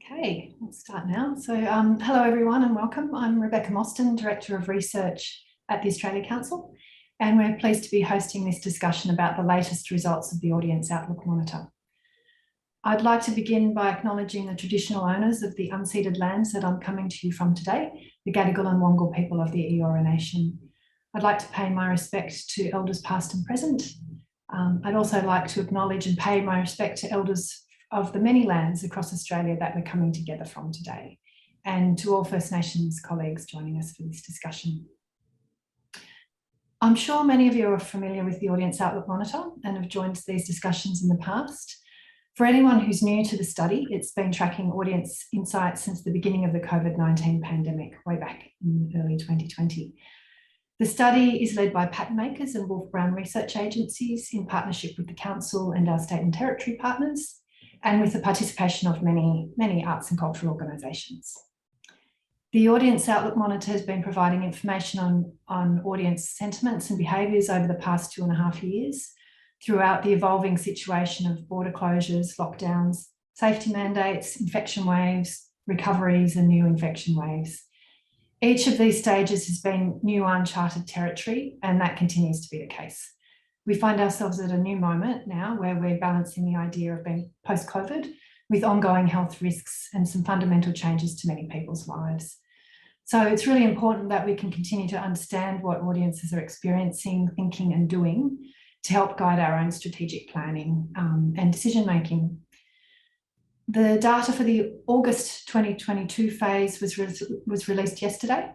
Okay, we'll start now. So hello everyone and welcome. I'm Rebecca Mostyn, Director of Research at the Australia Council, and we're pleased to be hosting this discussion about the latest results of the Audience Outlook Monitor. I'd like to begin by acknowledging the traditional owners of the unceded lands that I'm coming to you from today, the Gadigal and Wangal people of the Eora Nation. I'd like to pay my respect to elders past and present. I'd also like to acknowledge and pay my respect to elders of the many lands across Australia that we're coming together from today, and to all First Nations colleagues joining us for this discussion. I'm sure many of you are familiar with the Audience Outlook Monitor and have joined these discussions in the past. For anyone who's new to the study, it's been tracking audience insights since the beginning of the COVID-19 pandemic, way back in early 2020. The study is led by Patternmakers and Wolf Brown research agencies in partnership with the Council and our state and territory partners, and with the participation of many arts and cultural organisations. The Audience Outlook Monitor has been providing information on audience sentiments and behaviours over the past 2.5 years throughout the evolving situation of border closures, lockdowns, safety mandates, infection waves, recoveries and new infection waves. Each of these stages has been new uncharted territory, and that continues to be the case. We find ourselves at a new moment now where we're balancing the idea of being post-COVID with ongoing health risks and some fundamental changes to many people's lives. So it's really important that we can continue to understand what audiences are experiencing, thinking and doing to help guide our own strategic planning and decision making. The data for the August 2022 phase was released yesterday.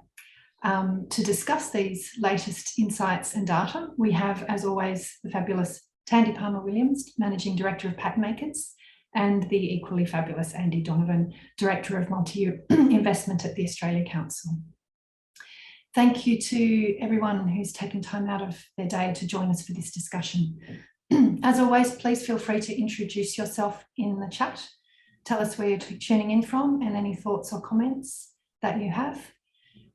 To discuss these latest insights and data, we have, as always, the fabulous Tandi Williams, Managing Director of Patternmakers, and the equally fabulous Andy Donovan, Director of Multi-Year Investment at the Australia Council. Thank you to everyone who's taken time out of their day to join us for this discussion. As always, please feel free to introduce yourself in the chat. Tell us where you're tuning in from and any thoughts or comments that you have.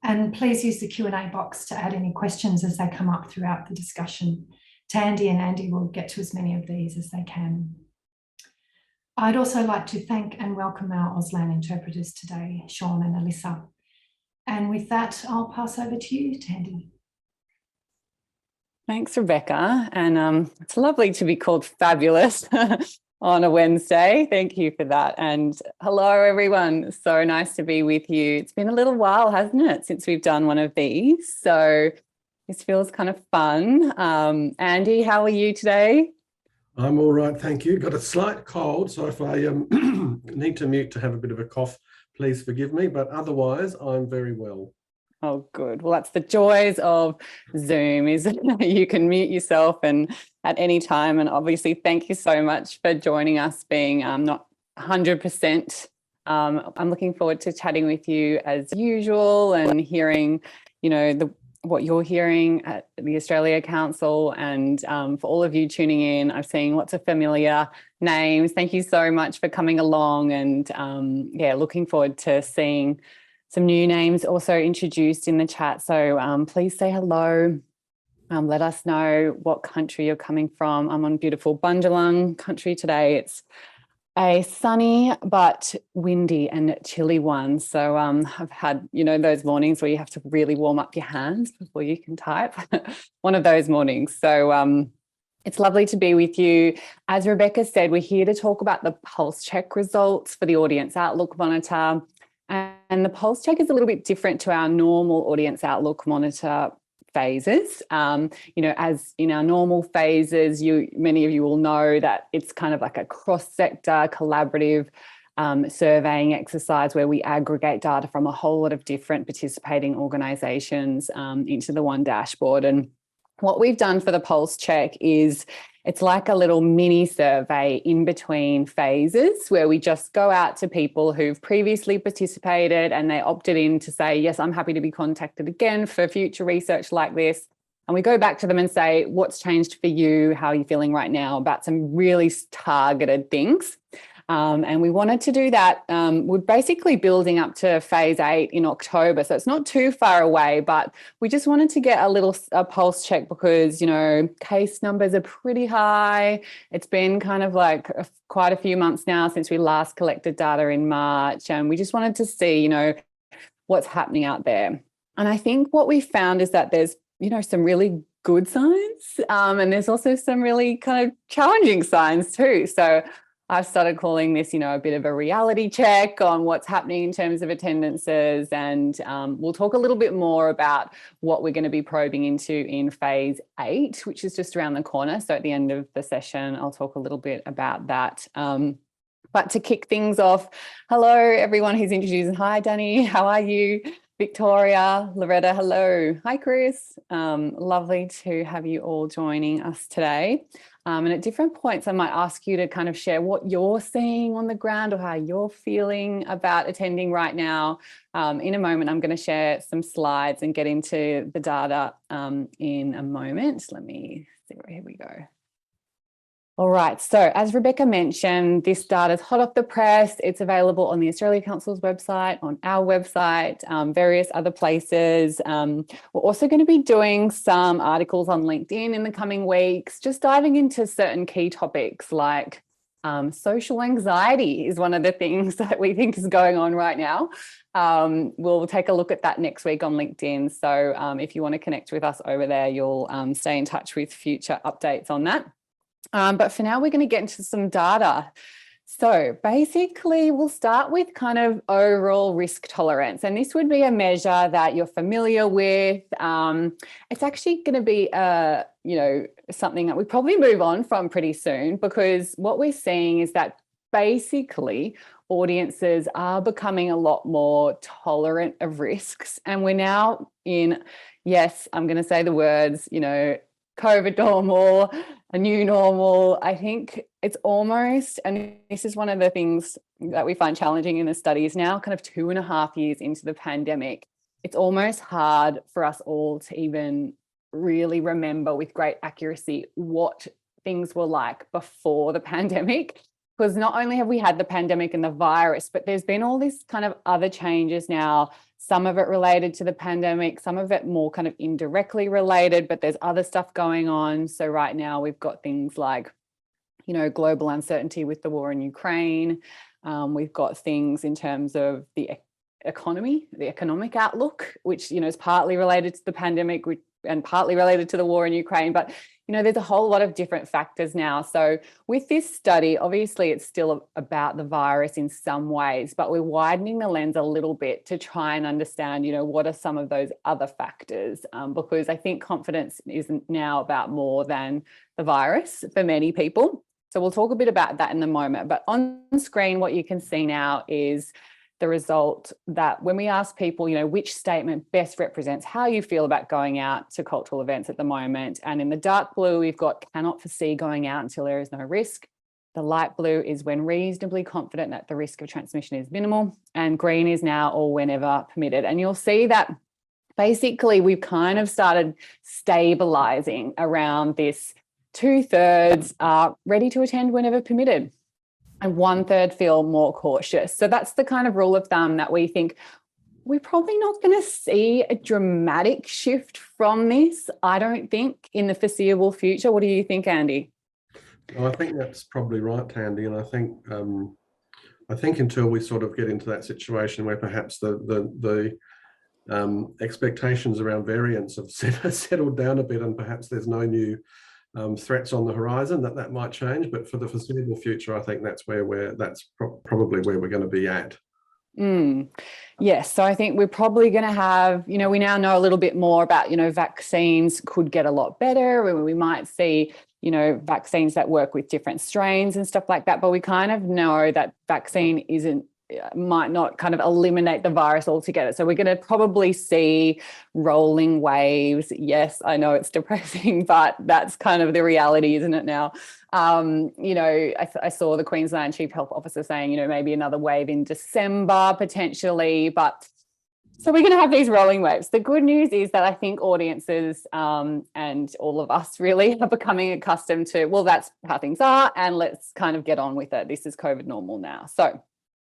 And please use the Q&A box to add any questions as they come up throughout the discussion. Tandi and Andy will get to as many of these as they can. I'd also like to thank and welcome our Auslan interpreters today, Sean and Alyssa. And with that, I'll pass over to you, Tandi. Thanks, Rebecca. And it's lovely to be called fabulous on a Wednesday. Thank you for that. And hello, everyone. So nice to be with you. It's been a little while, hasn't it, since we've done one of these. So this feels kind of fun. Andy, how are you today? I'm all right, thank you. Got a slight cold, so if I need to mute to have a bit of a cough, please forgive me. But otherwise, I'm very well. Oh, good. Well, that's the joys of Zoom, is you can mute yourself and at any time. And obviously, thank you so much for joining us, being not 100%. I'm looking forward to chatting with you as usual and hearing, what you're hearing at the Australia Council. And for all of you tuning in, I'm seeing lots of familiar names. Thank you so much for coming along, and looking forward to seeing some new names also introduced in the chat. So please say hello. Let us know what country you're coming from. I'm on beautiful Bundjalung country today. It's a sunny but windy and chilly one. So I've had, those mornings where you have to really warm up your hands before you can type. One of those mornings. So it's lovely to be with you. As Rebecca said, we're here to talk about the pulse check results for the Audience Outlook Monitor. And the pulse check is a little bit different to our normal Audience Outlook Monitor phases. As in our normal phases, many of you will know that it's kind of like a cross-sector collaborative surveying exercise where we aggregate data from a whole lot of different participating organisations into the one dashboard. And what we've done for the pulse check is it's like a little mini survey in between phases where we just go out to people who've previously participated and they opted in to say, yes, I'm happy to be contacted again for future research like this. And we go back to them and say, what's changed for you? How are you feeling right now? About some really targeted things. And we wanted to do that. We're basically building up to phase 8 in October. So it's not too far away, but we just wanted to get a pulse check because, case numbers are pretty high. It's been kind of like quite a few months now since we last collected data in March. And we just wanted to see, what's happening out there. And I think what we found is that there's, some really good signs, and there's also some really kind of challenging signs too. So I've started calling this, a bit of a reality check on what's happening in terms of attendances. And we'll talk a little bit more about what we're going to be probing into in phase 8, which is just around the corner. So at the end of the session, I'll talk a little bit about that. But to kick things off, hello, everyone who's introduced. Hi, Danny. How are you? Victoria, Loretta, hello. Hi, Chris. Lovely to have you all joining us today. And at different points, I might ask you to kind of share what you're seeing on the ground or how you're feeling about attending right now. In a moment, I'm going to share some slides and get into the data in a moment. Let me see, here we go. All right, so as Rebecca mentioned, this data is hot off the press. It's available on the Australia Council's website, on our website, various other places. We're also going to be doing some articles on LinkedIn in the coming weeks, just diving into certain key topics like social anxiety is one of the things that we think is going on right now. We'll take a look at that next week on LinkedIn. So if you want to connect with us over there, you'll stay in touch with future updates on that. But for now, we're going to get into some data. So basically, we'll start with kind of overall risk tolerance. And this would be a measure that you're familiar with. It's actually going to be, something that we probably move on from pretty soon, because what we're seeing is that basically audiences are becoming a lot more tolerant of risks. And we're now in, yes, I'm going to say the words, COVID normal, a new normal. I think it's almost, and this is one of the things that we find challenging in the study, is now kind of 2.5 years into the pandemic. It's almost hard for us all to even really remember with great accuracy what things were like before the pandemic. Because not only have we had the pandemic and the virus, but there's been all these kind of other changes now, some of it related to the pandemic, some of it more kind of indirectly related, but there's other stuff going on. So right now we've got things like, global uncertainty with the war in Ukraine. We've got things in terms of the economy, the economic outlook, which, is partly related to the pandemic and partly related to the war in Ukraine. But there's a whole lot of different factors now. So with this study, obviously it's still about the virus in some ways, but we're widening the lens a little bit to try and understand, what are some of those other factors? Because I think confidence isn't now about more than the virus for many people. So we'll talk a bit about that in a moment. But on screen, what you can see now is the result that when we ask people, which statement best represents how you feel about going out to cultural events at the moment. And in the dark blue, we've got cannot foresee going out until there is no risk. The light blue is when reasonably confident that the risk of transmission is minimal. And green is now or whenever permitted. And you'll see that basically we've kind of started stabilizing around this 2/3 are ready to attend whenever permitted, and 1/3 feel more cautious. So that's the kind of rule of thumb that we think we're probably not going to see a dramatic shift from this, I don't think, in the foreseeable future. What do you think, Andy? I think that's probably right, Tandi. And I think until we sort of get into that situation where perhaps the expectations around variants have settled down a bit, and perhaps there's no new threats on the horizon, that might change. But for the foreseeable future, I think that's probably where we're going to be at. Yes, so I think we're probably going to have, we now know a little bit more about, vaccines could get a lot better. We might see, vaccines that work with different strains and stuff like that. But we kind of know that vaccine might not kind of eliminate the virus altogether. So we're going to probably see rolling waves. Yes, I know it's depressing, but that's kind of the reality, isn't it now? I saw the Queensland Chief Health Officer saying, maybe another wave in December potentially, but So we're going to have these rolling waves. The good news is that I think audiences and all of us really are becoming accustomed to, well, that's how things are, and let's kind of get on with it. This is COVID normal now. So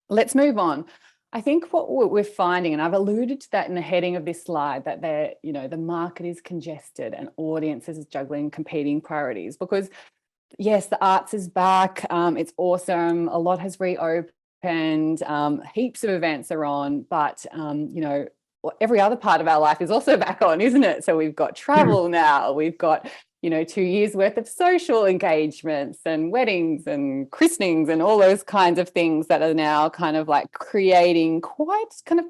let's move on. I think what we're finding, and I've alluded to that in the heading of this slide, that the market is congested and audiences is juggling competing priorities, because yes, the arts is back. It's awesome. A lot has reopened. Heaps of events are on, but every other part of our life is also back on, isn't it? So we've got travel now, we've got 2 years worth of social engagements and weddings and christenings and all those kinds of things that are now kind of like creating quite kind of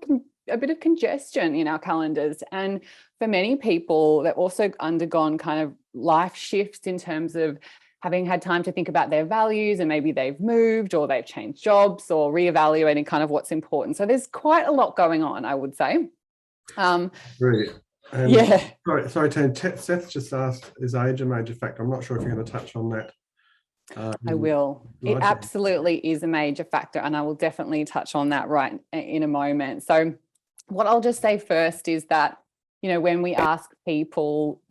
a bit of congestion in our calendars. And for many people, they've also undergone kind of life shifts in terms of having had time to think about their values, and maybe they've moved or they've changed jobs or reevaluating kind of what's important. So there's quite a lot going on, I would say. Brilliant. Yeah. Sorry, Tand. Seth just asked, is age a major factor? I'm not sure if you're going to touch on that. I will. It absolutely is a major factor, and I will definitely touch on that right in a moment. So what I'll just say first is that, when we ask people,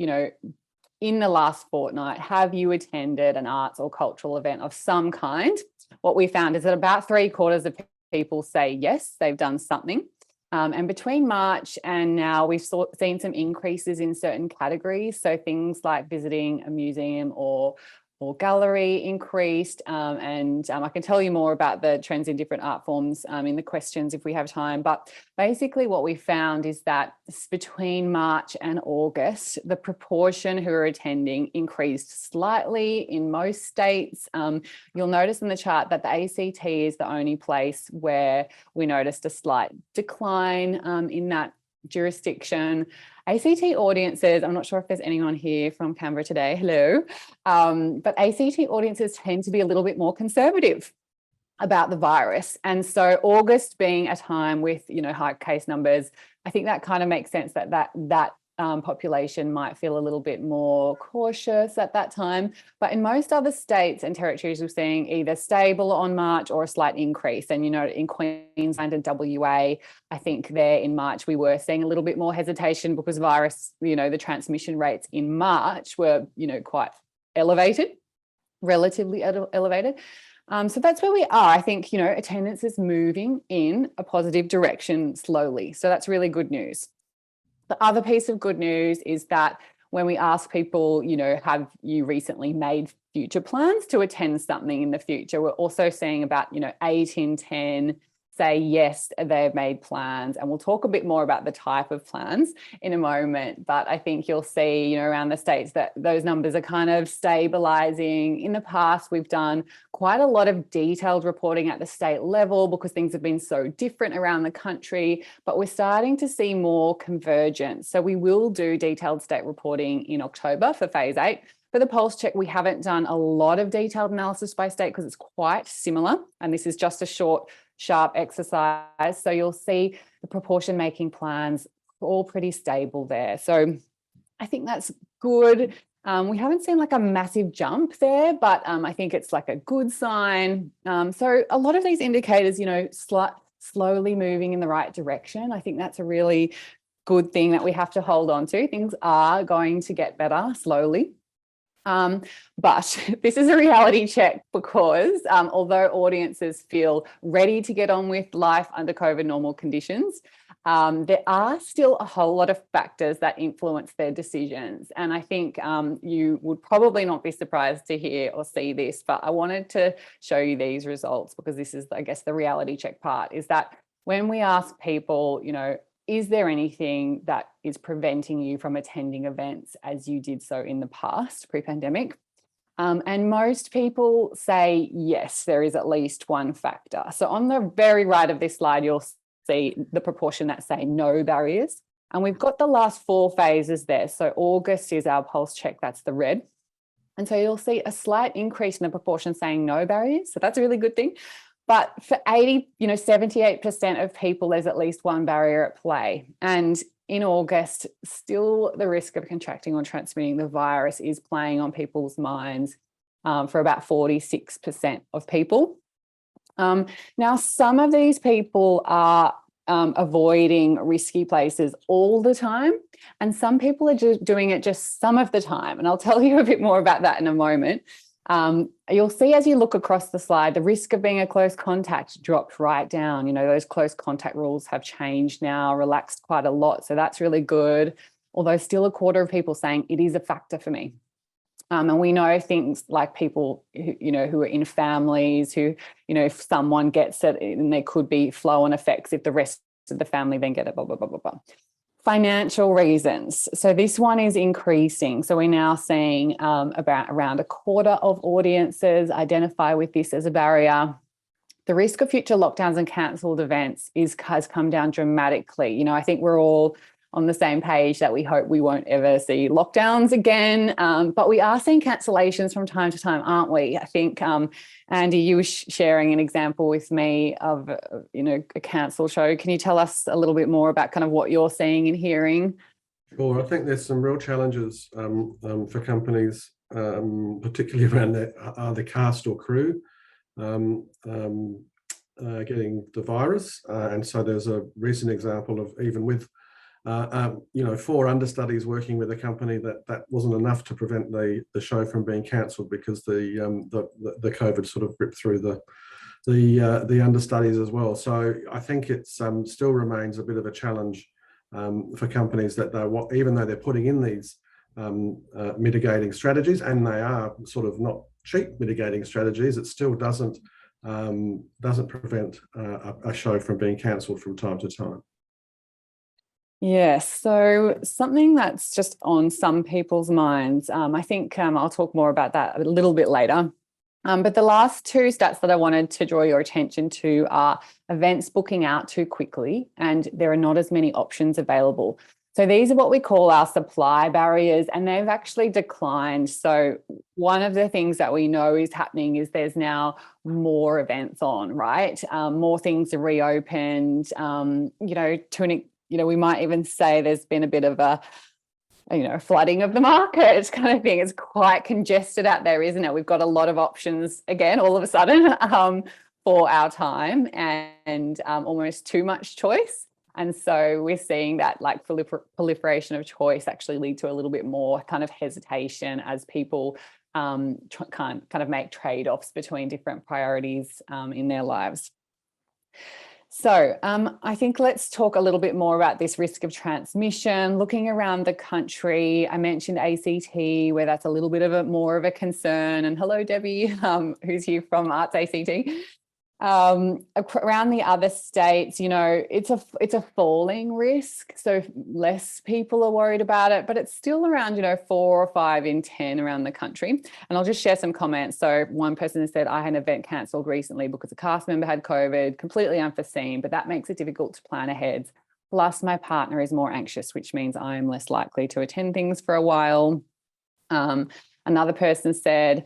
in the last fortnight, have you attended an arts or cultural event of some kind? What we found is that about 3/4 of people say yes, they've done something. And between March and now, we've seen some increases in certain categories. So things like visiting a museum or gallery increased. And I can tell you more about the trends in different art forms in the questions if we have time. But basically what we found is that between March and August, the proportion who are attending increased slightly in most states. You'll notice in the chart that the ACT is the only place where we noticed a slight decline in that jurisdiction. ACT audiences, I'm not sure if there's anyone here from Canberra today, hello, but ACT audiences tend to be a little bit more conservative about the virus. And so August being a time with, high case numbers, I think that kind of makes sense that population might feel a little bit more cautious at that time. But in most other states and territories, we're seeing either stable on March or a slight increase. And, in Queensland and WA, I think there in March, we were seeing a little bit more hesitation because virus, the transmission rates in March were, quite elevated, relatively elevated. So that's where we are. I think, attendance is moving in a positive direction slowly. So that's really good news. The other piece of good news is that when we ask people, have you recently made future plans to attend something in the future, we're also seeing about, 8 in 10 say yes, they've made plans. And we'll talk a bit more about the type of plans in a moment. But I think you'll see, around the states that those numbers are kind of stabilizing. In the past, we've done quite a lot of detailed reporting at the state level because things have been so different around the country, but we're starting to see more convergence. So we will do detailed state reporting in October for phase 8. For the pulse check, we haven't done a lot of detailed analysis by state because it's quite similar. And this is just a short, sharp exercise. So you'll see the proportion making plans all pretty stable there. So I think that's good. We haven't seen like a massive jump there, but I think it's like a good sign. So a lot of these indicators, slowly moving in the right direction. I think that's a really good thing that we have to hold on to. Things are going to get better slowly. But this is a reality check because although audiences feel ready to get on with life under COVID normal conditions, there are still a whole lot of factors that influence their decisions. And I think you would probably not be surprised to hear or see this, but I wanted to show you these results because this is, I guess, the reality check part, is that when we ask people, is there anything that is preventing you from attending events as you did so in the past, pre-pandemic? And most people say yes, there is at least one factor. So on the very right of this slide, you'll see the proportion that say no barriers. And we've got the last 4 phases there. So August is our pulse check, that's the red. And so you'll see a slight increase in the proportion saying no barriers. So that's a really good thing. But for 78% of people, there's at least one barrier at play. And in August, still the risk of contracting or transmitting the virus is playing on people's minds for about 46% of people. Now, some of these people are avoiding risky places all the time, and some people are just doing it just some of the time. And I'll tell you a bit more about that in a moment. You'll see as you look across the slide, the risk of being a close contact dropped right down. You know, those close contact rules have changed now, relaxed quite a lot. So that's really good. Although still a quarter of people saying it is a factor for me. And we know things like people who, you know, who are in families who, you know, if someone gets it, and there could be flow-on effects if the rest of the family then get it, blah, blah, blah, blah, blah. Financial reasons. So this one is increasing. So we're now seeing about around a quarter of audiences identify with this as a barrier. The risk of future lockdowns and cancelled events has come down dramatically. You know, I think we're all on the same page that we hope we won't ever see lockdowns again. But we are seeing cancellations from time to time, aren't we? I think, Andy, you were sharing an example with me of, you know, a cancelled show. Can you tell us a little bit more about kind of what you're seeing and hearing? Sure. I think there's some real challenges for companies, particularly around the cast or crew getting the virus. And so there's a recent example of even with you know, 4 understudies working with a company that wasn't enough to prevent the show from being cancelled because the COVID sort of ripped through the understudies as well. So I think it's still remains a bit of a challenge for companies that even though they're putting in these mitigating strategies, and they are sort of not cheap mitigating strategies, it still doesn't prevent a show from being cancelled from time to time. Yes, so something that's just on some people's minds, I think I'll talk more about that a little bit later. But the last 2 stats that I wanted to draw your attention to are events booking out too quickly, and there are not as many options available. So these are what we call our supply barriers, and they've actually declined. So one of the things that we know is happening is there's now more events on, right? More things are reopened, you know, we might even say there's been a bit of a, you know, flooding of the market kind of thing. It's quite congested out there, isn't it? We've got a lot of options again, all of a sudden, for our time, and almost too much choice. And so we're seeing that like proliferation of choice actually lead to a little bit more kind of hesitation as people kind of make trade-offs between different priorities in their lives. So I think let's talk a little bit more about this risk of transmission. Looking around the country, I mentioned ACT, where that's a little bit of more of a concern. And hello, Debbie, who's here from Arts ACT. Around the other states, you know, it's a falling risk, so less people are worried about it, but it's still around, you know, 4 or 5 in 10 around the country. And I'll just share some comments. So one person has said, I had an event cancelled recently because a cast member had COVID, completely unforeseen, but that makes it difficult to plan ahead. Plus my partner is more anxious, which means I'm less likely to attend things for a while. Another person said,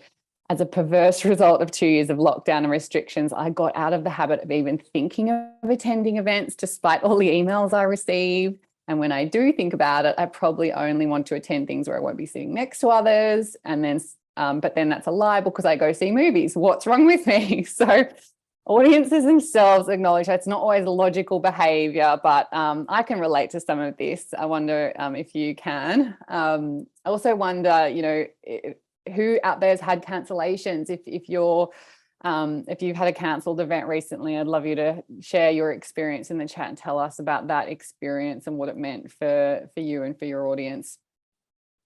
as a perverse result of 2 years of lockdown and restrictions, I got out of the habit of even thinking of attending events despite all the emails I receive. And when I do think about it, I probably only want to attend things where I won't be sitting next to others. And then, but then that's a lie because I go see movies. What's wrong with me? So audiences themselves acknowledge that's not always logical behavior, but I can relate to some of this. I wonder if you can. I also wonder, you know, who out there has had cancellations. If you've had a cancelled event recently, I'd love you to share your experience in the chat and tell us about that experience and what it meant for you and for your audience.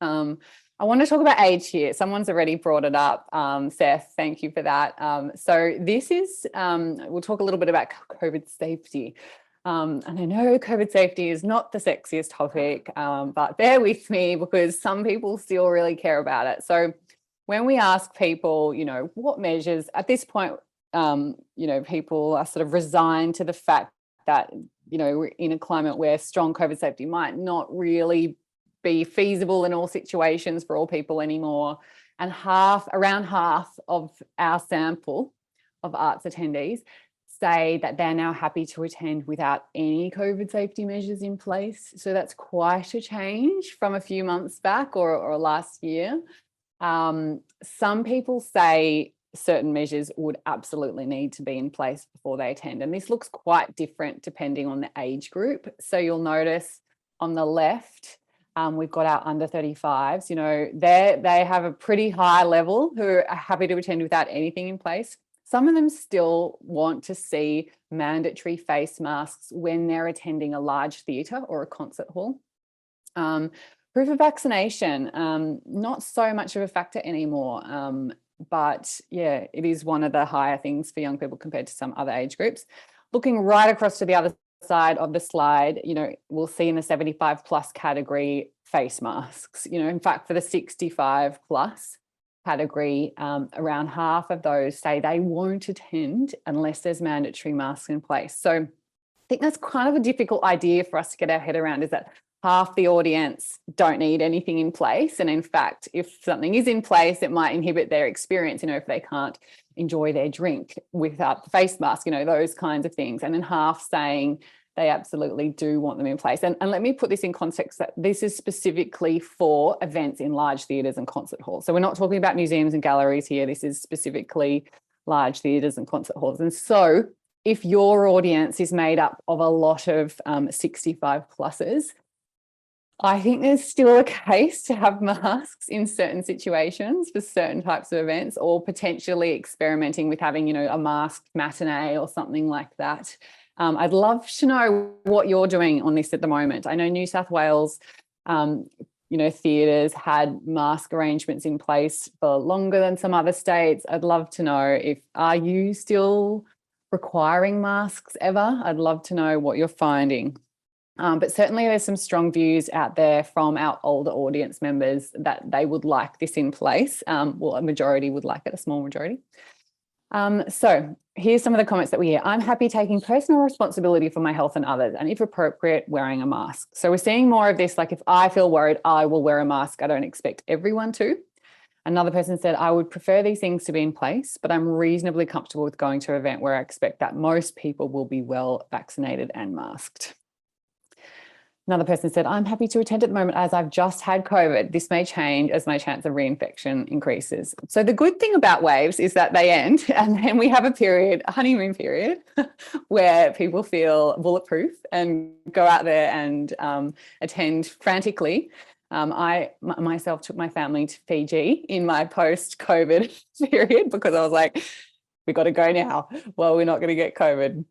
I want to talk about age here. Someone's already brought it up. Seth, thank you for that. So this is, we'll talk a little bit about COVID safety. And I know COVID safety is not the sexiest topic, but bear with me because some people still really care about it. So when we ask people, you know, what measures at this point, you know, people are sort of resigned to the fact that, you know, we're in a climate where strong COVID safety might not really be feasible in all situations for all people anymore. And around half of our sample of arts attendees say that they're now happy to attend without any COVID safety measures in place. So that's quite a change from a few months back or last year. Some people say certain measures would absolutely need to be in place before they attend. And this looks quite different depending on the age group. So you'll notice on the left, we've got our under 35s, you know, they have a pretty high level who are happy to attend without anything in place. Some of them still want to see mandatory face masks when they're attending a large theatre or a concert hall. Proof of vaccination, not so much of a factor anymore. But yeah, it is one of the higher things for young people compared to some other age groups. Looking right across to the other side of the slide, you know, we'll see in the 75 plus category face masks. You know, in fact, for the 65 plus category, around half of those say they won't attend unless there's mandatory masks in place. So I think that's kind of a difficult idea for us to get our head around, is that half the audience don't need anything in place. And in fact, if something is in place, it might inhibit their experience, you know, if they can't enjoy their drink without the face mask, you know, those kinds of things. And then half saying they absolutely do want them in place. And let me put this in context that this is specifically for events in large theatres and concert halls. So we're not talking about museums and galleries here. This is specifically large theatres and concert halls. And so if your audience is made up of a lot of 65 pluses, I think there's still a case to have masks in certain situations for certain types of events, or potentially experimenting with having, you know, a masked matinee or something like that. I'd love to know what you're doing on this at the moment. I know New South Wales, you know, theatres had mask arrangements in place for longer than some other states. I'd love to know are you still requiring masks ever? I'd love to know what you're finding. But certainly there's some strong views out there from our older audience members that they would like this in place. Well, a majority would like it, a small majority. So here's some of the comments that we hear. I'm happy taking personal responsibility for my health and others, and if appropriate, wearing a mask. So we're seeing more of this, like if I feel worried, I will wear a mask. I don't expect everyone to. Another person said, I would prefer these things to be in place, but I'm reasonably comfortable with going to an event where I expect that most people will be well vaccinated and masked. Another person said, I'm happy to attend at the moment as I've just had COVID. This may change as my chance of reinfection increases. So the good thing about waves is that they end, and then we have a honeymoon period, where people feel bulletproof and go out there and attend frantically. I myself took my family to Fiji in my post-COVID period because I was like, we've got to go now. Well, we're not going to get COVID.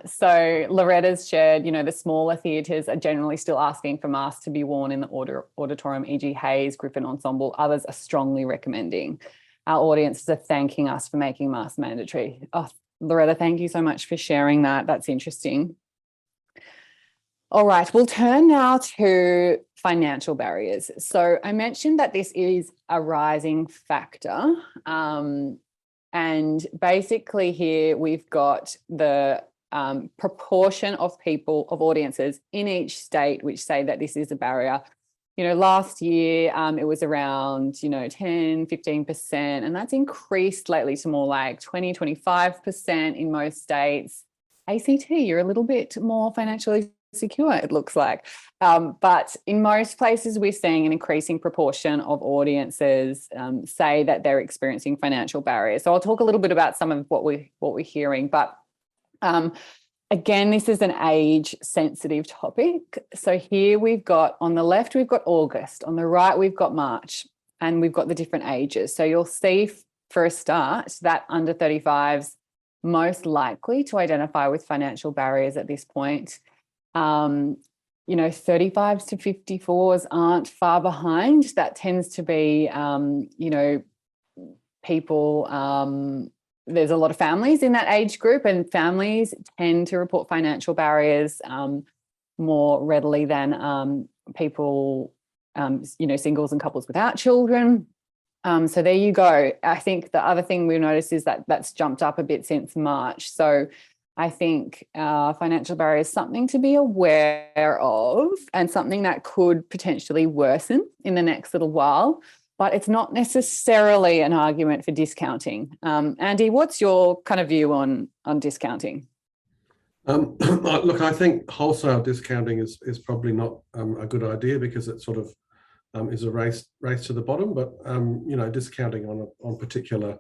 So Loretta's shared, you know, the smaller theatres are generally still asking for masks to be worn in the auditorium, e.g. Hayes, Griffin Ensemble. Others are strongly recommending. Our audiences are thanking us for making masks mandatory. Oh, Loretta, thank you so much for sharing that. That's interesting. All right, we'll turn now to financial barriers. So I mentioned that this is a rising factor. And basically here we've got the proportion of audiences in each state which say that this is a barrier. You know, last year it was around, you know, 10, 15%, and that's increased lately to more like 20, 25% in most states. ACT, you're a little bit more financially secure, it looks like. But in most places, we're seeing an increasing proportion of audiences say that they're experiencing financial barriers. So I'll talk a little bit about some of what we're hearing. But again, this is an age-sensitive topic. So here we've got, on the left, we've got August. On the right, we've got March. And we've got the different ages. So you'll see, for a start, that under 35s most likely to identify with financial barriers at this point. You know, 35s to 54s aren't far behind. That tends to be, you know, people, there's a lot of families in that age group, and families tend to report financial barriers more readily than people, you know, singles and couples without children. So there you go. I think the other thing we've noticed is that that's jumped up a bit since March. So I think financial barrier is something to be aware of, and something that could potentially worsen in the next little while, but it's not necessarily an argument for discounting. Andy, what's your kind of view on discounting? Look, I think wholesale discounting is probably not a good idea, because it sort of is a race to the bottom. But you know, discounting on particular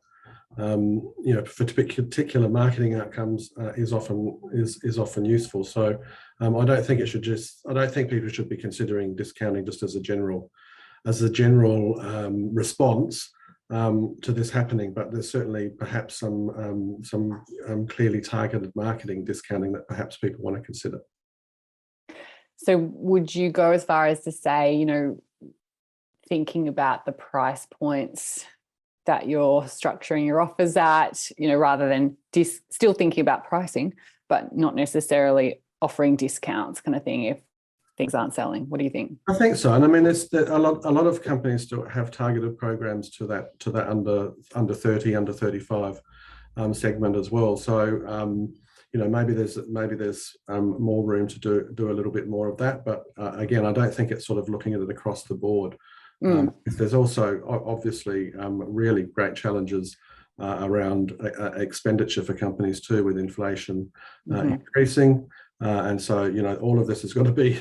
for particular marketing outcomes is often useful. So I don't think people should be considering discounting just as a general response to this happening, but there's certainly perhaps some clearly targeted marketing discounting that perhaps people want to consider. So would you go as far as to say, thinking about the price points that you're structuring your offers at, rather than still thinking about pricing, but not necessarily offering discounts kind of thing if things aren't selling? What do you think? I think so. And I mean, there's a lot of companies still have targeted programs to that under 30, under 35 segment as well. So, maybe there's more room to do a little bit more of that. But again, I don't think it's sort of looking at it across the board. There's also obviously really great challenges around expenditure for companies too, with inflation increasing, and so all of this has got to be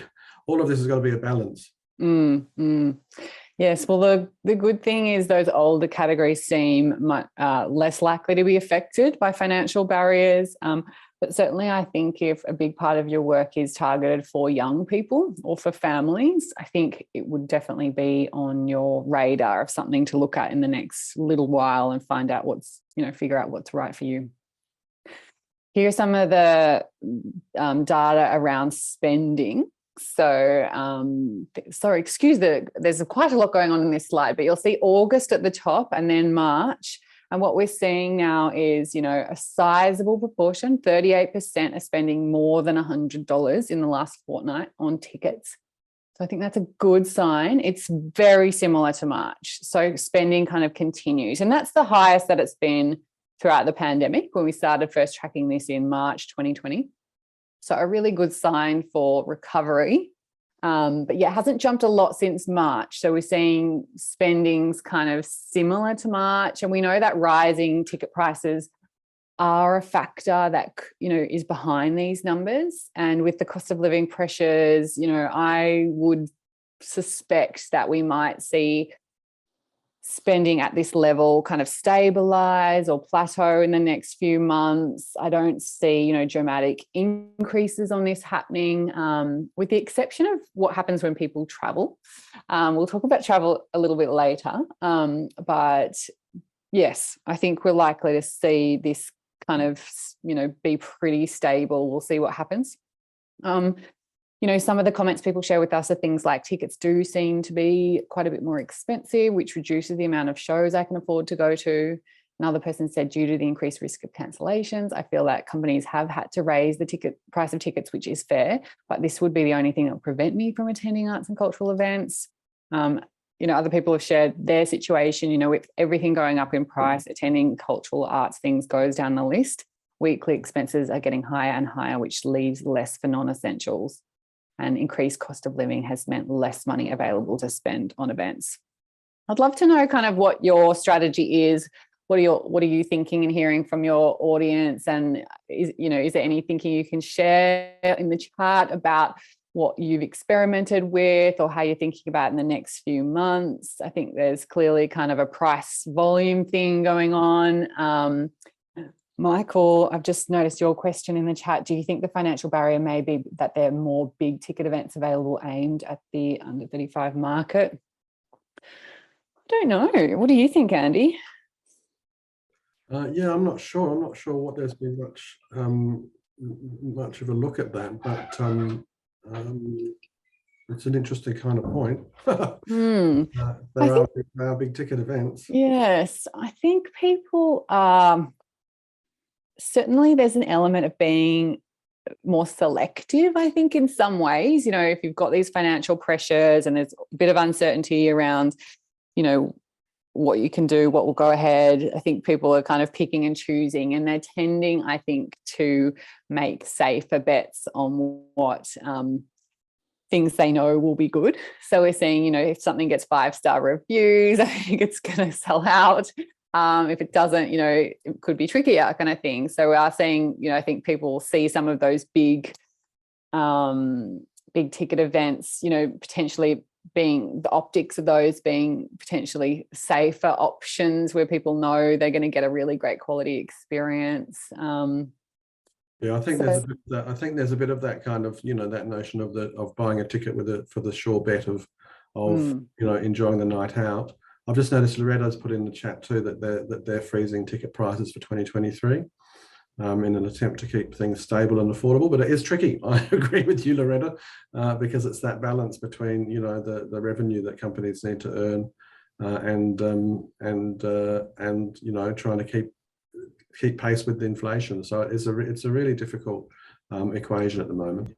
a balance. Yes, well, the good thing is those older categories seem much less likely to be affected by financial barriers. But certainly I think if a big part of your work is targeted for young people or for families, I think it would definitely be on your radar of something to look at in the next little while and find out figure out what's right for you. Here are some of the data around spending. So, there's quite a lot going on in this slide, but you'll see August at the top and then March. And what we're seeing now is, a sizable proportion, 38% are spending more than $100 in the last fortnight on tickets. So I think that's a good sign. It's very similar to March. So spending kind of continues. And that's the highest that it's been throughout the pandemic when we started first tracking this in March 2020. So a really good sign for recovery. But yeah, it hasn't jumped a lot since March. So we're seeing spendings kind of similar to March. And we know that rising ticket prices are a factor that, is behind these numbers. And with the cost of living pressures, I would suspect that we might see spending at this level kind of stabilize or plateau in the next few months. I don't see, dramatic increases on this happening, with the exception of what happens when people travel. We'll talk about travel a little bit later. But yes, I think we're likely to see this kind of, be pretty stable. We'll see what happens. Some of the comments people share with us are things like tickets do seem to be quite a bit more expensive, which reduces the amount of shows I can afford to go to. Another person said, due to the increased risk of cancellations, I feel that companies have had to raise the price of tickets, which is fair, but this would be the only thing that would prevent me from attending arts and cultural events. Other people have shared their situation, with everything going up in price, attending cultural arts things goes down the list. Weekly expenses are getting higher and higher, which leaves less for non-essentials. And increased cost of living has meant less money available to spend on events. I'd love to know kind of what your strategy is. What are you thinking and hearing from your audience? And is there any thinking you can share in the chat about what you've experimented with or how you're thinking about in the next few months? I think there's clearly kind of a price volume thing going on. Michael, I've just noticed your question in the chat. Do you think the financial barrier may be that there are more big ticket events available aimed at the under 35 market? I don't know. What do you think, Andy? Yeah, I'm not sure. I'm not sure what there's been much of a look at that, but it's an interesting kind of point. There are big ticket events. Yes, I think people are. Certainly there's an element of being more selective, I think, in some ways. If you've got these financial pressures and there's a bit of uncertainty around, what you can do, what will go ahead, I think people are kind of picking and choosing, and they're tending, I think, to make safer bets on what things they know will be good. So we're seeing, if something gets 5-star reviews, I think it's going to sell out. If it doesn't, it could be trickier kind of thing. So we are seeing, I think people see some of those big ticket events, potentially being the optics of those being potentially safer options where people know they're going to get a really great quality experience. Yeah, I think there's a bit of that kind of, that notion of buying a ticket for the sure bet of enjoying the night out. I've just noticed Loretta's put in the chat too that they're freezing ticket prices for 2023 in an attempt to keep things stable and affordable. But it is tricky. I agree with you, Loretta, because it's that balance between the revenue that companies need to earn and trying to keep pace with the inflation. So it's a really difficult equation at the moment.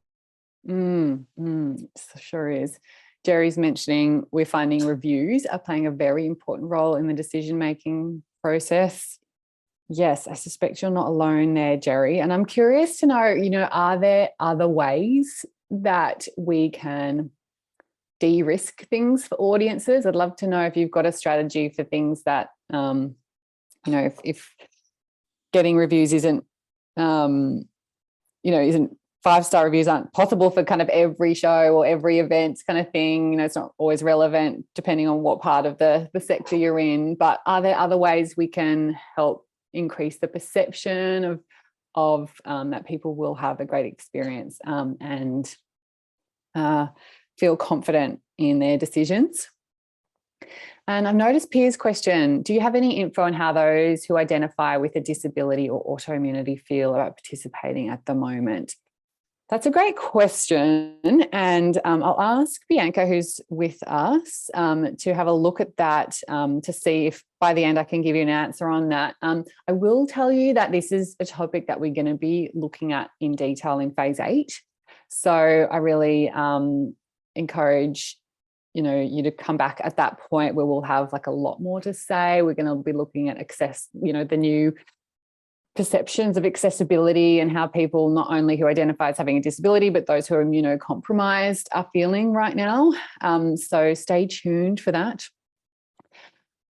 It sure is. Jerry's mentioning we're finding reviews are playing a very important role in the decision-making process. Yes, I suspect you're not alone there, Jerry. And I'm curious to know, are there other ways that we can de-risk things for audiences? I'd love to know if you've got a strategy for things that, if getting reviews isn't 5-star reviews aren't possible for kind of every show or every event kind of thing. It's not always relevant depending on what part of the sector you're in. But are there other ways we can help increase the perception of that people will have a great experience and feel confident in their decisions? And I've noticed Piers' question, do you have any info on how those who identify with a disability or autoimmunity feel about participating at the moment? That's a great question. And I'll ask Bianca, who's with us, to have a look at that to see if by the end I can give you an answer on that. I will tell you that this is a topic that we're going to be looking at in detail in phase 8. So I really encourage you to come back at that point where we'll have like a lot more to say. We're going to be looking at the new perceptions of accessibility and how people not only who identify as having a disability, but those who are immunocompromised are feeling right now. So stay tuned for that.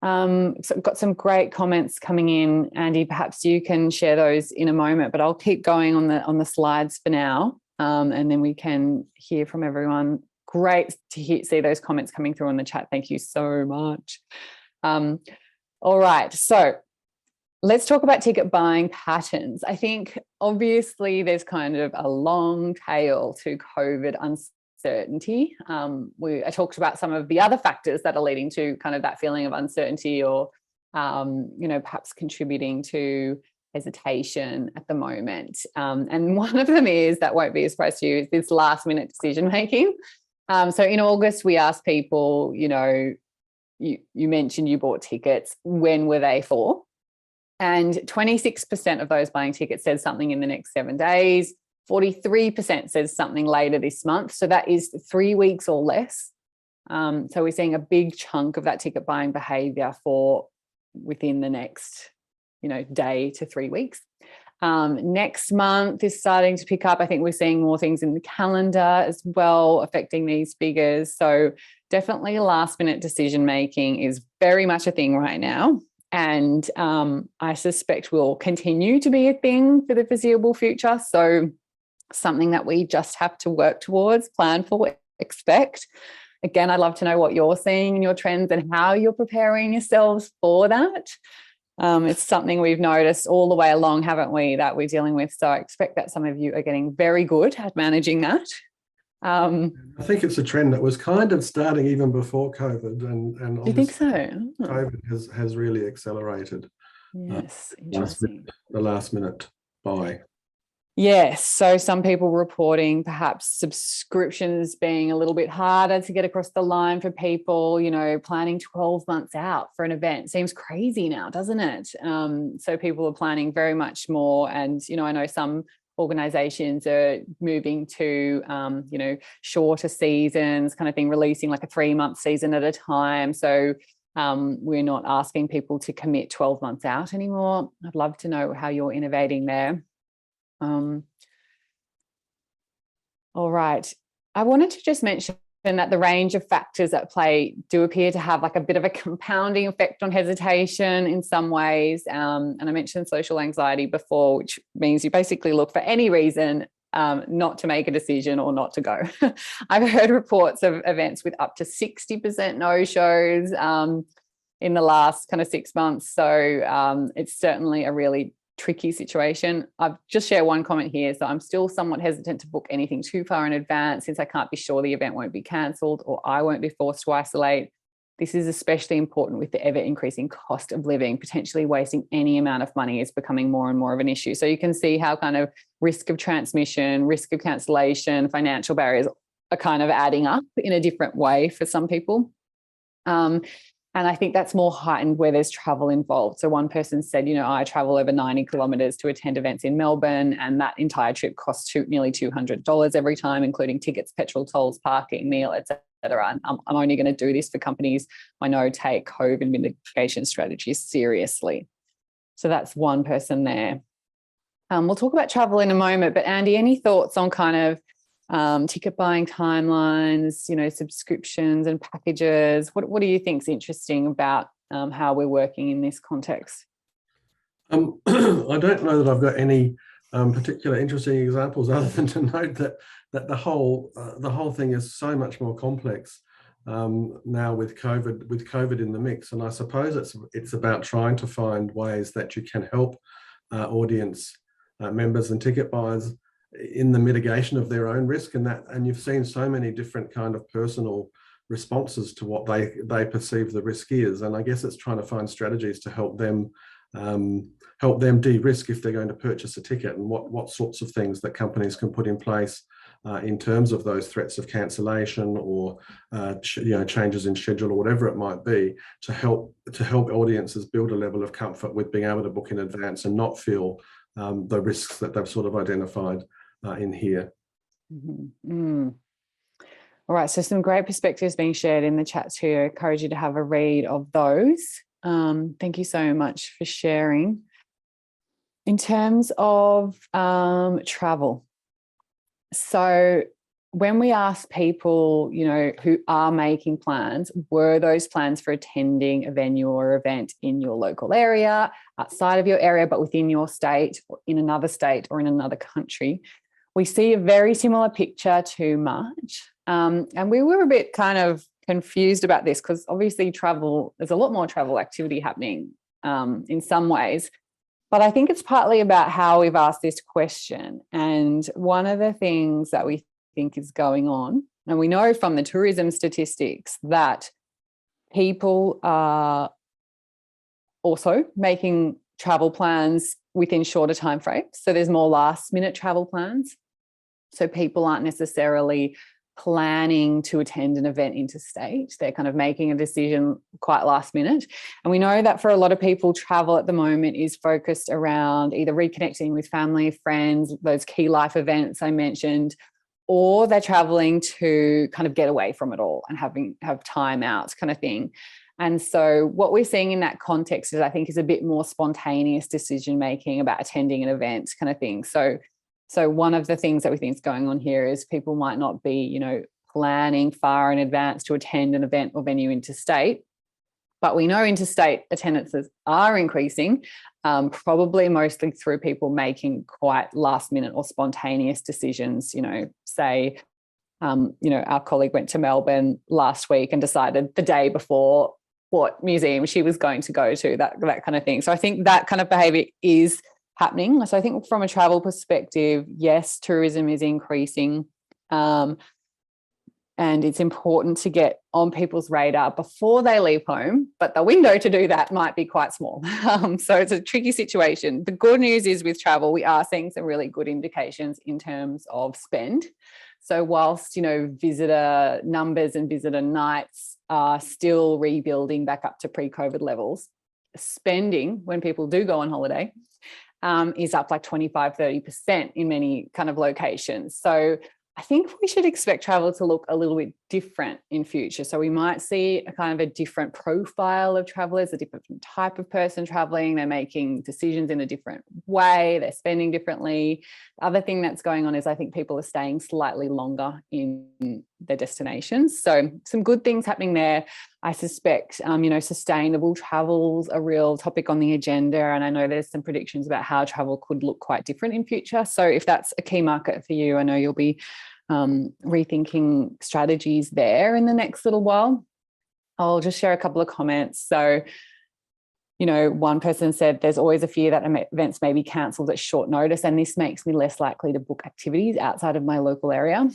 So I've got some great comments coming in. Andy, perhaps you can share those in a moment, but I'll keep going on the slides for now, and then we can hear from everyone. Great to see those comments coming through on the chat. Thank you so much. All right, so let's talk about ticket buying patterns. I think obviously there's kind of a long tail to COVID uncertainty. I talked about some of the other factors that are leading to kind of that feeling of uncertainty or, perhaps contributing to hesitation at the moment. And one of them is, that won't be a surprise to you, is this last minute decision making. So in August, we asked people, you mentioned you bought tickets. When were they for? And 26% of those buying tickets said something in the next 7 days. 43% says something later this month. So that is 3 weeks or less. So we're seeing a big chunk of that ticket buying behaviour for within the next, day to 3 weeks. Next month is starting to pick up. I think we're seeing more things in the calendar as well affecting these figures. So definitely last minute decision making is very much a thing right now. And I suspect will continue to be a thing for the foreseeable future. So something that we just have to work towards, plan for, expect. Again, I'd love to know what you're seeing in your trends and how you're preparing yourselves for that. It's something we've noticed all the way along, haven't we, that we're dealing with. So I expect that some of you are getting very good at managing that. I think it's a trend that was kind of starting even before COVID, and do you think so? COVID has really accelerated. Yes, interesting. The last minute buy. Yes, so some people reporting perhaps subscriptions being a little bit harder to get across the line for people, planning 12 months out for an event. Seems crazy now, doesn't it? So people are planning very much more. And, I know some organizations are moving to, shorter seasons kind of thing, releasing like a 3-month season at a time. So we're not asking people to commit 12 months out anymore. I'd love to know how you're innovating there. All right. I wanted to just mention that the range of factors at play do appear to have like a bit of a compounding effect on hesitation in some ways. And I mentioned social anxiety before, which means you basically look for any reason not to make a decision or not to go. I've heard reports of events with up to 60% no-shows in the last kind of 6 months. So it's certainly a really tricky situation. I've just shared one comment here. So I'm still somewhat hesitant to book anything too far in advance since I can't be sure the event won't be cancelled or I won't be forced to isolate. This is especially important with the ever increasing cost of living. Potentially wasting any amount of money is becoming more and more of an issue. So you can see how kind of risk of transmission, risk of cancellation, financial barriers are kind of adding up in a different way for some people. And I think that's more heightened where there's travel involved. So one person said, I travel over 90 kilometres to attend events in Melbourne, and that entire trip costs nearly $200 every time, including tickets, petrol, tolls, parking, meal, etc. And I'm only going to do this for companies I know take COVID mitigation strategies seriously. So that's one person there. We'll talk about travel in a moment, but Andy, any thoughts on kind of ticket buying timelines, subscriptions and packages? What do you think is interesting about how we're working in this context? I don't know that I've got any particular interesting examples other than to note that the whole thing is so much more complex now with COVID in the mix, and I suppose it's about trying to find ways that you can help audience members and ticket buyers in the mitigation of their own risk, and you've seen so many different kind of personal responses to what they perceive the risk is, and I guess it's trying to find strategies to help them de-risk if they're going to purchase a ticket, and what sorts of things that companies can put in place in terms of those threats of cancellation or changes in schedule or whatever it might be, to help audiences build a level of comfort with being able to book in advance and not feel the risks that they've sort of identified in here. Mm-hmm. All right, so some great perspectives being shared in the chat too. I encourage you to have a read of those. Thank you so much for sharing. In terms of travel, so when we ask people, who are making plans, were those plans for attending a venue or event in your local area, outside of your area, but within your state, or in another state or in another country? We see a very similar picture to March. And we were a bit kind of confused about this because obviously there's a lot more travel activity happening in some ways. But I think it's partly about how we've asked this question. And one of the things that we think is going on, and we know from the tourism statistics that people are also making travel plans within shorter time frames. So there's more last minute travel plans. So people aren't necessarily planning to attend an event interstate. They're kind of making a decision quite last minute. And we know that for a lot of people, travel at the moment is focused around either reconnecting with family, friends, those key life events I mentioned, or they're traveling to kind of get away from it all and have time out kind of thing. And so what we're seeing in that context is, I think, is a bit more spontaneous decision making about attending an event kind of thing. So one of the things that we think is going on here is people might not be, planning far in advance to attend an event or venue interstate, but we know interstate attendances are increasing, probably mostly through people making quite last minute or spontaneous decisions. Say, our colleague went to Melbourne last week and decided the day before what museum she was going to go to, that kind of thing. So I think that kind of behaviour is happening. So I think from a travel perspective, yes, tourism is increasing, and it's important to get on people's radar before they leave home, but the window to do that might be quite small. So it's a tricky situation. The good news is with travel, we are seeing some really good indications in terms of spend. So whilst, visitor numbers and visitor nights are still rebuilding back up to pre-COVID levels, spending when people do go on holiday is up like 25-30% in many kind of locations. So I think we should expect travel to look a little bit different in future. So we might see a kind of a different profile of travelers, a different type of person traveling. They're making decisions in a different way. They're spending differently. The other thing that's going on is I think people are staying slightly longer in their destinations. So some good things happening there. I suspect, sustainable travel's a real topic on the agenda. And I know there's some predictions about how travel could look quite different in future. So if that's a key market for you, I know you'll be rethinking strategies there in the next little while. I'll just share a couple of comments. So, one person said there's always a fear that events may be cancelled at short notice, and this makes me less likely to book activities outside of my local area.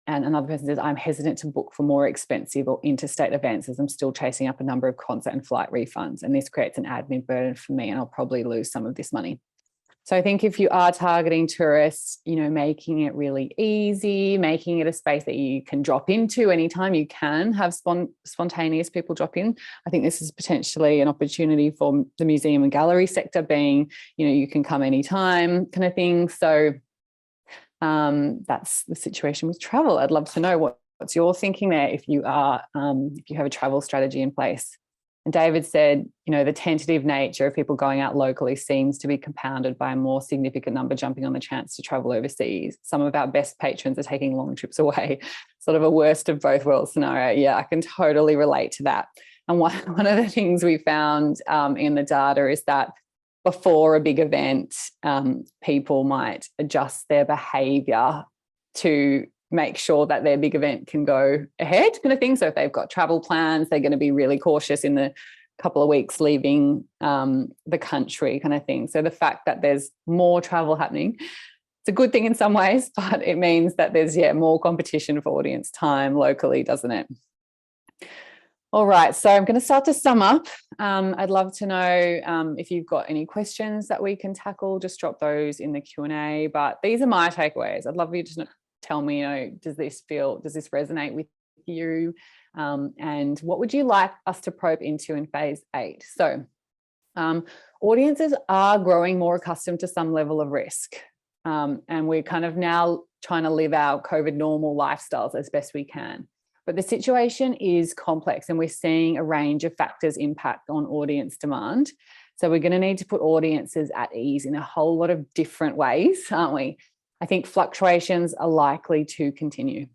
And another person says, I'm hesitant to book for more expensive or interstate events as I'm still chasing up a number of concert and flight refunds. And this creates an admin burden for me, and I'll probably lose some of this money. So I think if you are targeting tourists, making it really easy, making it a space that you can drop into anytime you can have spontaneous people drop in. I think this is potentially an opportunity for the museum and gallery sector, being, you can come anytime kind of thing. So that's the situation with travel. I'd love to know what's your thinking there if you have a travel strategy in place. And David said, the tentative nature of people going out locally seems to be compounded by a more significant number jumping on the chance to travel overseas. Some of our best patrons are taking long trips away, sort of a worst of both worlds scenario. Yeah, I can totally relate to that. And one of the things we found in the data is that before a big event, people might adjust their behaviour to make sure that their big event can go ahead kind of thing. So if they've got travel plans, they're going to be really cautious in the couple of weeks leaving the country kind of thing. So the fact that there's more travel happening, it's a good thing in some ways, but it means that there's more competition for audience time locally, doesn't it? All right, so I'm going to start to sum up. I'd love to know if you've got any questions that we can tackle, just drop those in the Q&A. But these are my takeaways. I'd love you to tell me, does this resonate with you? And what would you like us to probe into in phase 8? So audiences are growing more accustomed to some level of risk. And we're kind of now trying to live our COVID normal lifestyles as best we can. But the situation is complex, and we're seeing a range of factors impact on audience demand. So we're going to need to put audiences at ease in a whole lot of different ways, aren't we? I think fluctuations are likely to continue.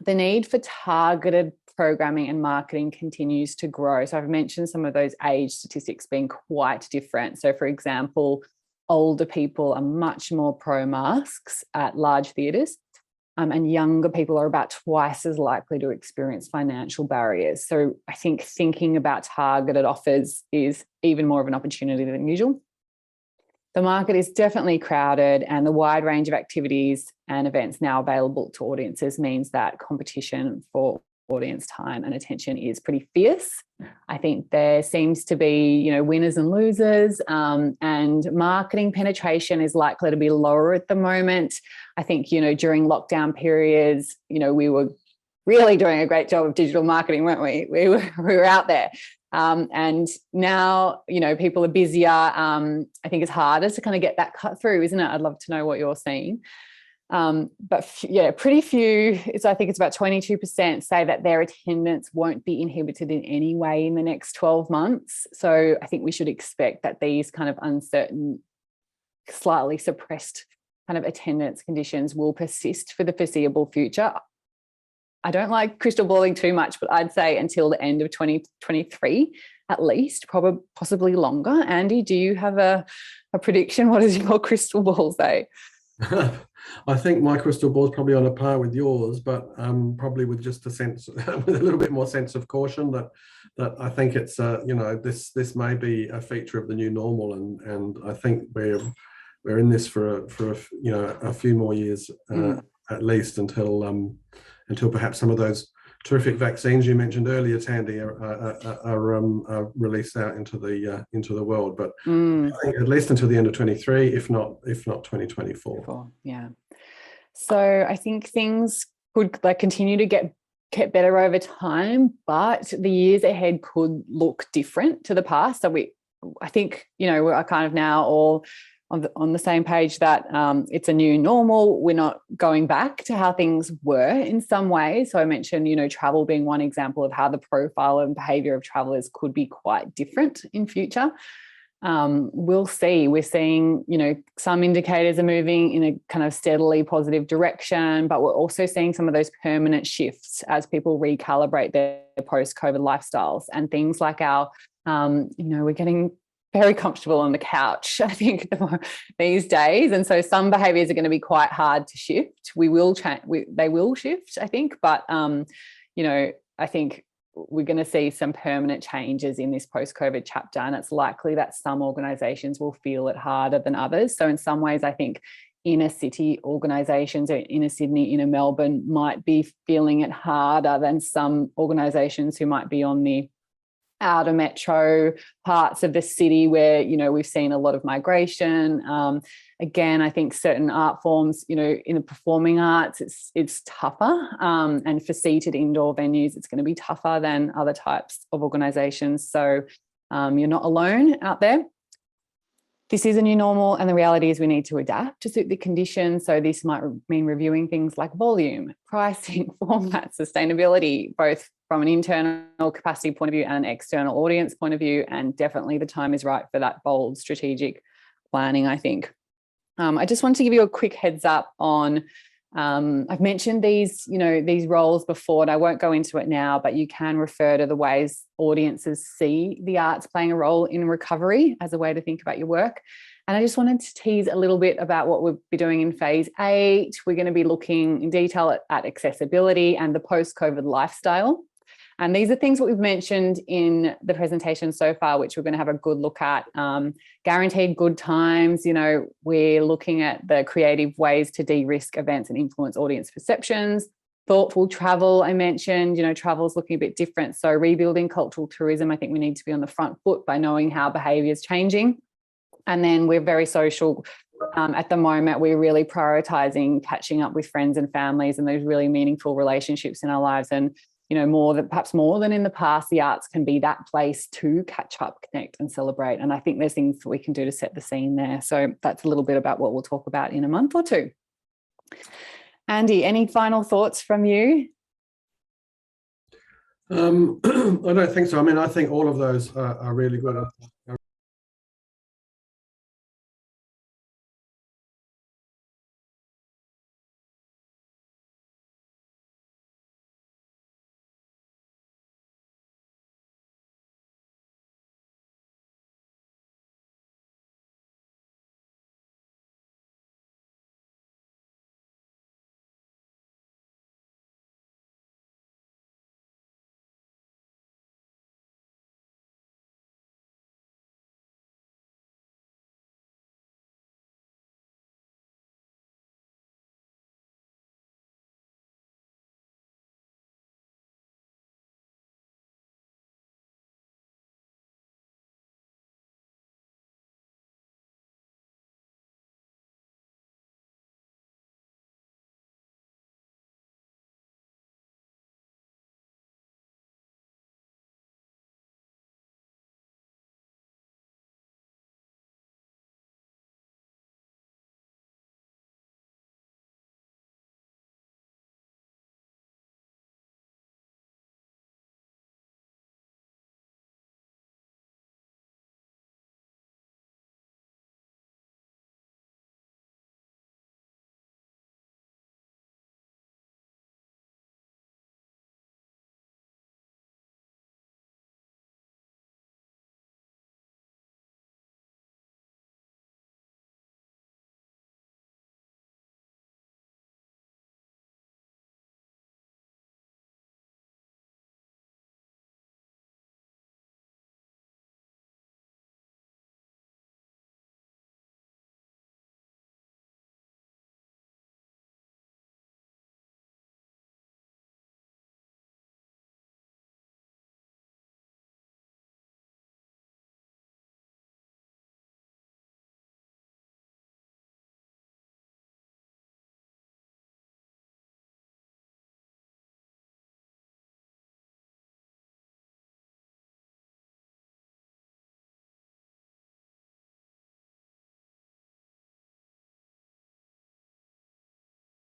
The need for targeted programming and marketing continues to grow. So I've mentioned some of those age statistics being quite different. So for example, older people are much more pro masks at large theatres, and younger people are about twice as likely to experience financial barriers. So I think thinking about targeted offers is even more of an opportunity than usual. The market is definitely crowded, and the wide range of activities and events now available to audiences means that competition for audience time and attention is pretty fierce. I think there seems to be, winners and losers, and marketing penetration is likely to be lower at the moment. I think, during lockdown periods, we were really doing a great job of digital marketing, weren't we? We were out there. And now, people are busier. I think it's harder to kind of get that cut through, isn't it? I'd love to know what you're seeing. Pretty few, I think it's about 22% say that their attendance won't be inhibited in any way in the next 12 months. So I think we should expect that these kind of uncertain, slightly suppressed kind of attendance conditions will persist for the foreseeable future. I don't like crystal balling too much, but I'd say until the end of 2023 at least, probably possibly longer. Andy, do you have a prediction? What does your crystal ball say? I think my crystal ball is probably on a par with yours, but probably with just a sense, with a little bit more sense of caution that I think it's this may be a feature of the new normal, and I think we're in this for a few more years at least until perhaps some of those terrific vaccines you mentioned earlier, Tandi, are released out into the world. But I think at least until the end of 23, if not 2024. Yeah. So I think things could continue to get better over time, but the years ahead could look different to the past. So I think we're kind of now all on the same page that it's a new normal. We're not going back to how things were in some ways. So I mentioned, travel being one example of how the profile and behaviour of travellers could be quite different in future. we'll see. We're seeing, some indicators are moving in a kind of steadily positive direction, but we're also seeing some of those permanent shifts as people recalibrate their post-COVID lifestyles, and things like our, we're getting very comfortable on the couch, I think, these days. And so some behaviours are going to be quite hard to shift. They will shift, I think, but, I think we're going to see some permanent changes in this post-COVID chapter, and it's likely that some organisations will feel it harder than others. So in some ways, I think inner city organisations, or inner Sydney, inner Melbourne, might be feeling it harder than some organisations who might be on the outer metro parts of the city where, we've seen a lot of migration. Again, I think certain art forms, in the performing arts, it's tougher. And for seated indoor venues, it's going to be tougher than other types of organisations. So you're not alone out there. This is a new normal, and the reality is we need to adapt to suit the conditions. So this might mean reviewing things like volume, pricing, format, sustainability, both from an internal capacity point of view and an external audience point of view. And definitely the time is right for that bold strategic planning, I think. I just want to give you a quick heads up on, I've mentioned these roles before, and I won't go into it now, but you can refer to the ways audiences see the arts playing a role in recovery as a way to think about your work. And I just wanted to tease a little bit about what we'll be doing in phase 8. We're going to be looking in detail at accessibility and the post-COVID lifestyle. And these are things that we've mentioned in the presentation so far, which we're going to have a good look at. Guaranteed good times, we're looking at the creative ways to de-risk events and influence audience perceptions. Thoughtful travel, I mentioned, travel is looking a bit different. So rebuilding cultural tourism, I think we need to be on the front foot by knowing how behaviour is changing. And then we're very social. At the moment, we're really prioritising catching up with friends and families and those really meaningful relationships in our lives. And perhaps more than in the past, the arts can be that place to catch up, connect and celebrate. And I think there's things that we can do to set the scene there. So that's a little bit about what we'll talk about in a month or two. Andy, any final thoughts from you? I don't think so. I mean, I think all of those are really good.